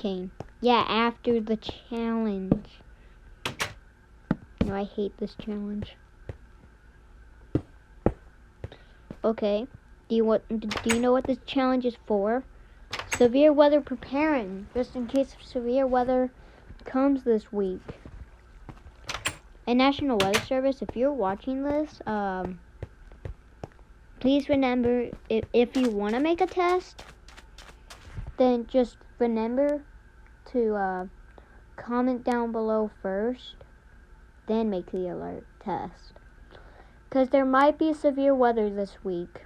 Kane. Yeah, after the challenge. No, I hate this challenge. Okay. Do you know what this challenge is for? Severe weather preparing, just in case severe weather comes this week. And National Weather Service, if you're watching this, please remember, if you want to make a test, then just remember to comment down below first, then make the alert test. Because there might be severe weather this week.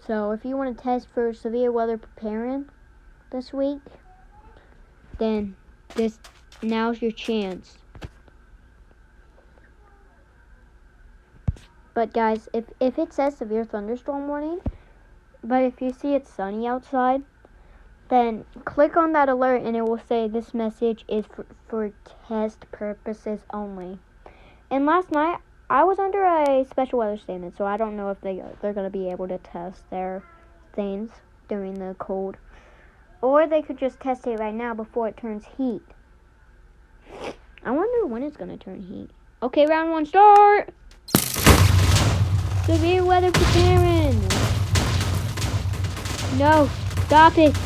So if you want to test for severe weather preparing this week, then now's your chance. But guys, if it says severe thunderstorm warning, but if you see it's sunny outside, then click on that alert and it will say this message is for test purposes only. And last night, I was under a special weather statement, so I don't know if they're going to be able to test their things during the cold. Or they could just test it right now before it turns heat. I wonder when it's going to turn heat. Okay, round 1, start! Severe weather preparing! No, stop it!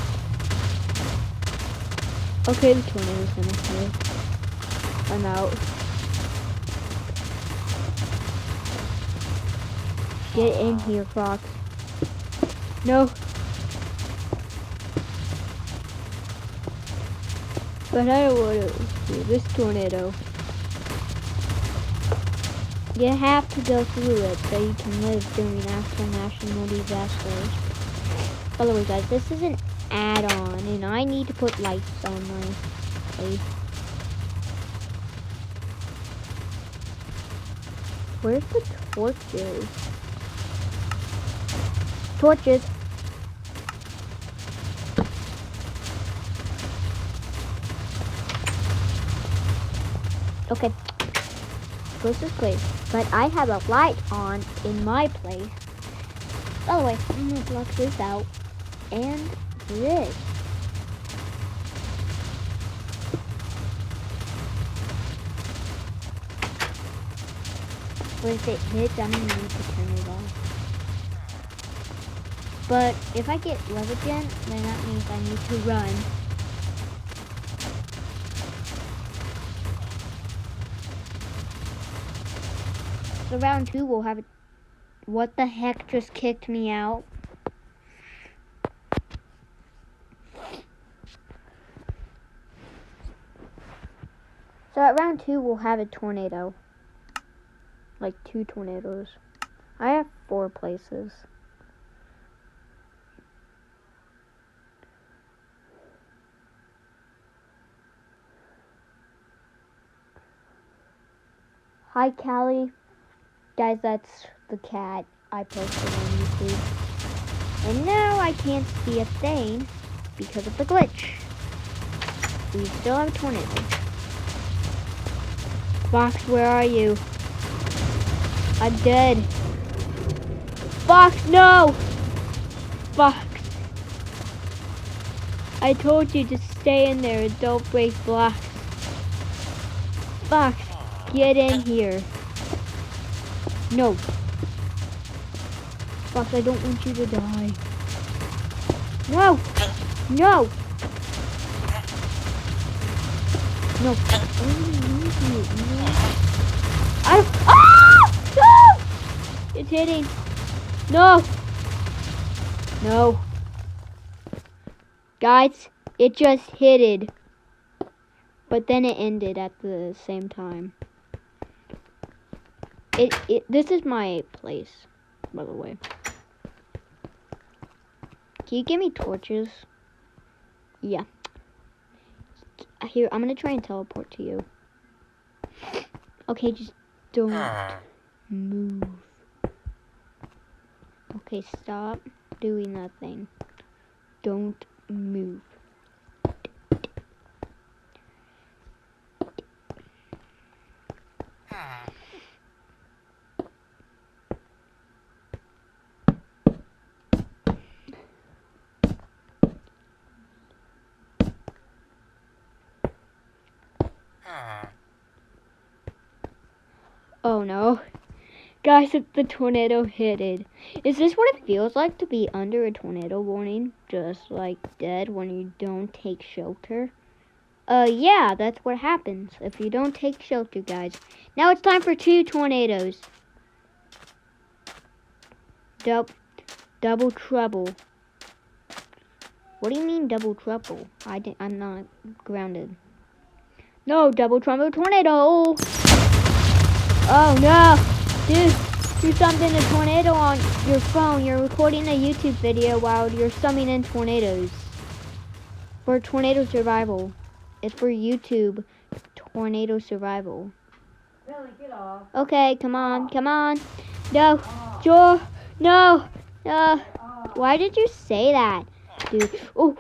Okay, the tornado's going to hit. I'm out. Get in here, Fox. No. But I don't want to do this tornado. You have to go through it so you can live during actual national disasters. By the way, guys, this is an add-on, and I need to put lights on my place. Where's the torches? Torches. Okay. This is clear. But I have a light on in my place. By the way, I'm going to block this out. And this. But if it hits, I'm going to need to turn it off. But if I get Levigen, then that means I need to run. So round 2 we'll have it. What the heck just kicked me out? So at round 2 we'll have a tornado. Like 2 tornadoes. I have 4 places. Hi, Callie. Guys, that's the cat I posted on YouTube. And now I can't see a thing because of the glitch. We still have a tornado. Fox, where are you? I'm dead. Fox, no! Fox. I told you to stay in there and don't break blocks. Fox, get in here. No. Fox, I don't want you to die. No! No! No. No! It's hitting. No! No. Guys, it just hit it. But then it ended at the same time. This is my place, by the way. Can you give me torches? Yeah. Here, I'm gonna try and teleport to you. Okay, just don't move. Okay, stop doing that thing. Don't move. Oh no. Guys, the tornado hit it. Is this what it feels like to be under a tornado warning? Just like dead when you don't take shelter? Yeah, that's what happens if you don't take shelter, guys. Now it's time for 2 tornadoes. Double trouble. What do you mean double trouble? I'm not grounded. No, double trouble tornado. Oh no. Dude, do something, a tornado on your phone. You're recording a YouTube video while you're summing in tornadoes. For tornado survival. It's for YouTube tornado survival. Billy, get off. Okay, come on. No, Joe, no. Why did you say that, dude? Oh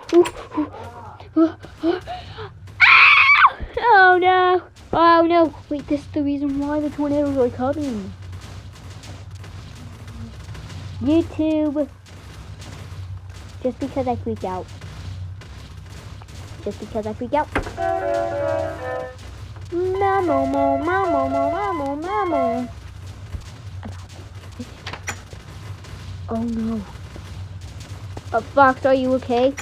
no. Oh no. Wait, this is the reason why the tornadoes are coming. YouTube. Just because I freak out. Mamo. Oh no. Fox, are you okay?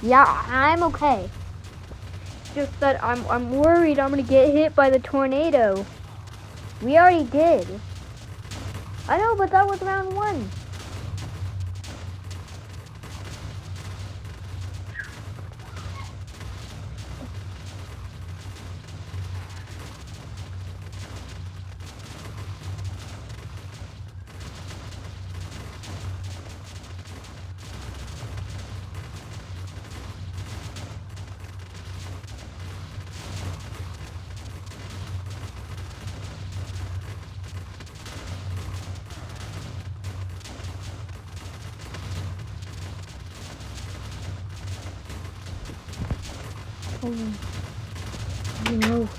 Yeah, I'm okay. Just that I'm worried I'm gonna get hit by the tornado. We already did. I know, but that was round 1. Oh no.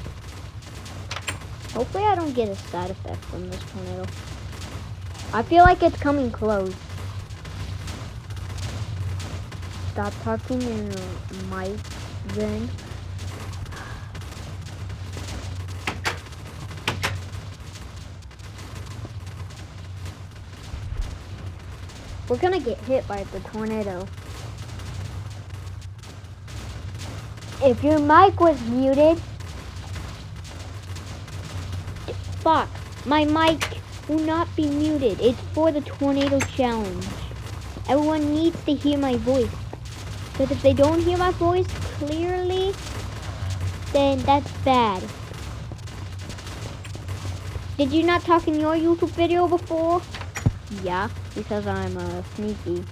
Hopefully I don't get a side effect from this tornado. I feel like it's coming close. Stop talking in your mic then. We're gonna get hit by the tornado. If your mic was muted, fuck, my mic will not be muted. It's for the tornado challenge. Everyone needs to hear my voice. Because if they don't hear my voice clearly, then that's bad. Did you not talk in your YouTube video before? Yeah, because I'm sneaky.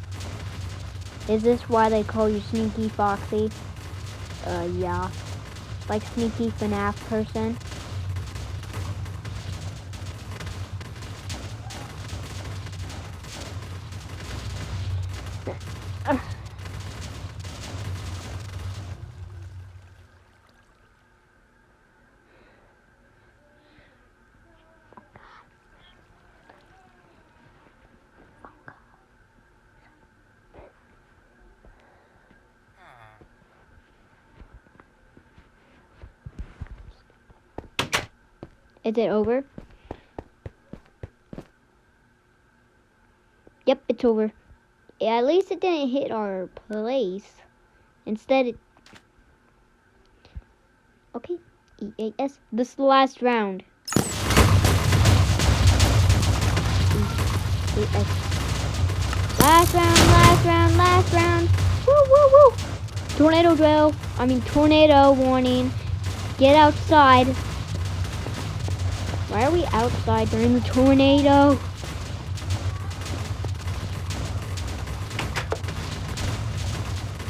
Is this why they call you Sneaky Foxy? Yeah. Like sneaky FNAF person. Is it over? Yep, it's over. Yeah, at least it didn't hit our place. Instead it... Okay, EAS. This is the last round. EAS. Last round. Woo. Tornado warning. Get outside. Why are we outside during the tornado?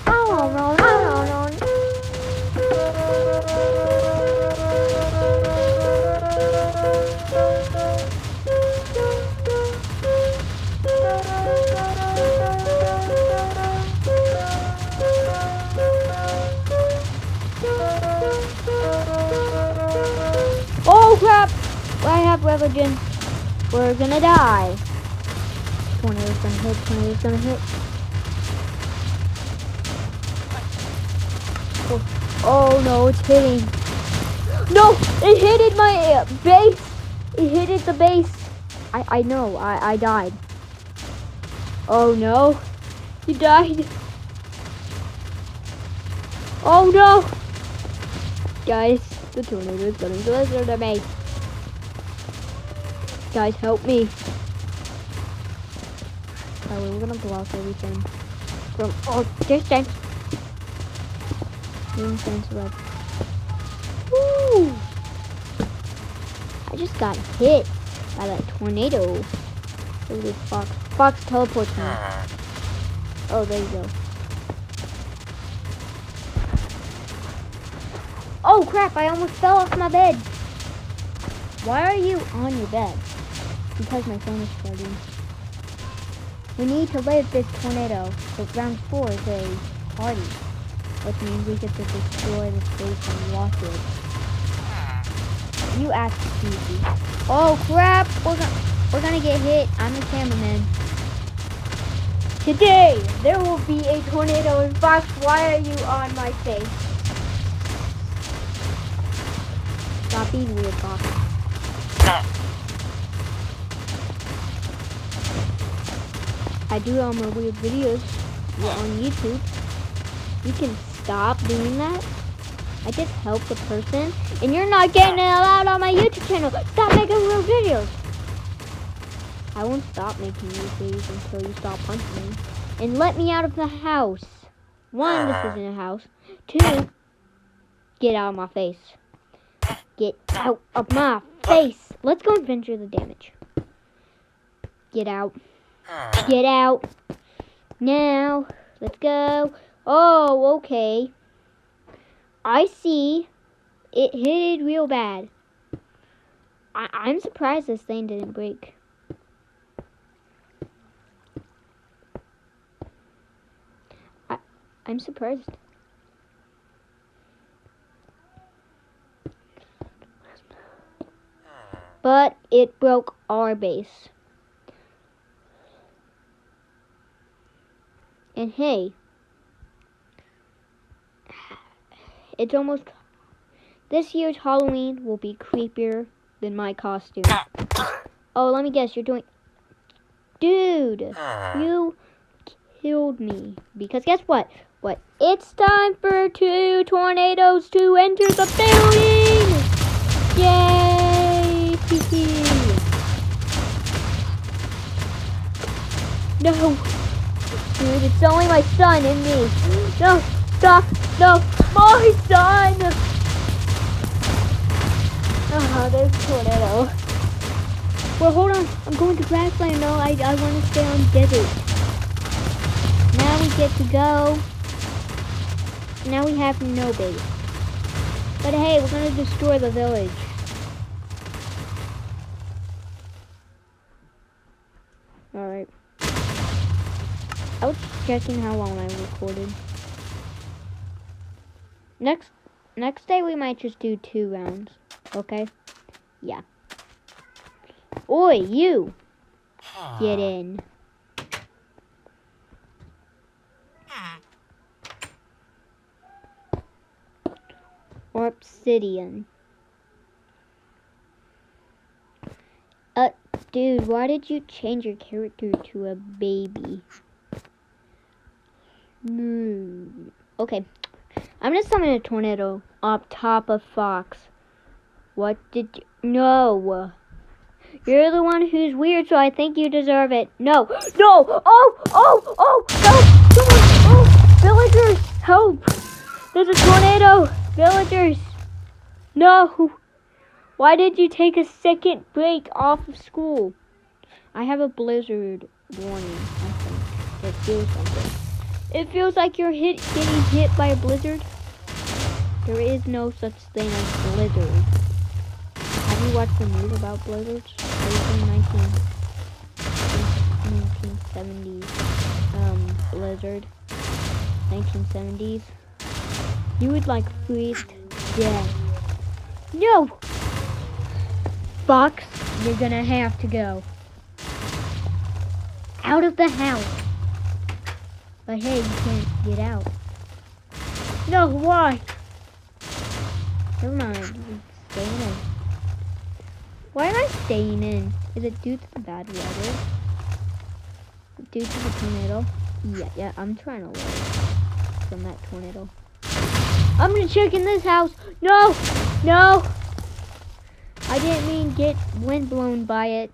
Oh no. Oh crap! I have religion. We're gonna die. Tornado's gonna hit. Oh no, it's hitting. No, it hit my base. It hit the base. I know. I died. Oh no. You died. Oh no. Guys, the tornado is going to blizzard me. Guys, help me. Alright, we're gonna block everything from distance. Woo! I just got hit by that tornado. Look at this fox. Fox teleports me. Oh, there you go. Oh crap, I almost fell off my bed. Why are you on your bed? Because my phone is charging. We need to live this tornado. So round 4 is a party. Which means we get to destroy the space and watch it. You act easy. Oh crap! We're gonna get hit. I'm the cameraman. Today, there will be a tornado in Fox. Why are you on my face? Stop being weird, Fox. I do all my weird videos on YouTube. You can stop doing that. I just help the person, and you're not getting it allowed on my YouTube channel. Stop making weird videos. I won't stop making these videos until you stop punching me. And let me out of the house. 1, this isn't a house. 2, get out of my face. Get out of my face. Let's go and venture the damage. Get out. Get out. Now, let's go. Oh, okay. I see. It hit real bad. I'm surprised this thing didn't break. I'm surprised. But it broke our base. And hey, it's almost, this year's Halloween will be creepier than my costume. Oh, let me guess, you're doing, dude, you killed me. Because guess what? It's time for 2 tornadoes to enter the building! Yay! No! Dude, it's only my son and me. No, stop, no, my son! Oh, there's a tornado. Well, hold on, I'm going to grassland. No, I want to stay on desert. Now we get to go. Now we have no base. But hey, we're going to destroy the village. Alright. I was checking how long I recorded. Next day we might just do 2 rounds. Okay? Yeah. Oi, you! Get in. Or obsidian. Dude, why did you change your character to a baby? Okay. I'm gonna summon a tornado up top of Fox. What did you... No. You're the one who's weird, so I think you deserve it. No. No! Oh! Help! Someone! Oh! Villagers! Help! There's a tornado! Villagers! No! Why did you take a second break off of school? I have a blizzard warning, I think. It feels something. It feels like you're getting hit by a blizzard. There is no such thing as blizzard. Have you watched the news about blizzards? From 1970s blizzard. 1970s. You would like freeze to death. No! Fox, you're gonna have to go. Out of the house. But hey, you can't get out. No, why? Never mind. Stay in. Why am I staying in? Is it due to the bad weather? Due to the tornado? Yeah, I'm trying to live from that tornado. I'm gonna check in this house. No! I didn't mean get wind blown by it.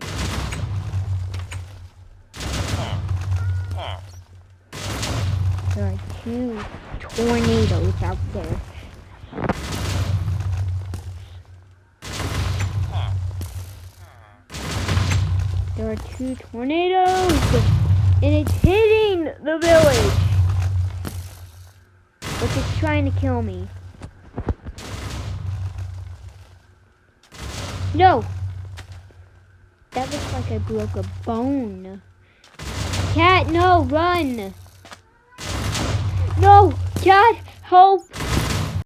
There are 2 tornadoes out there. There are 2 tornadoes, and it's hitting the village. But it's trying to kill me. No! That looks like I broke a bone. Cat, no, run! No! Cat, help!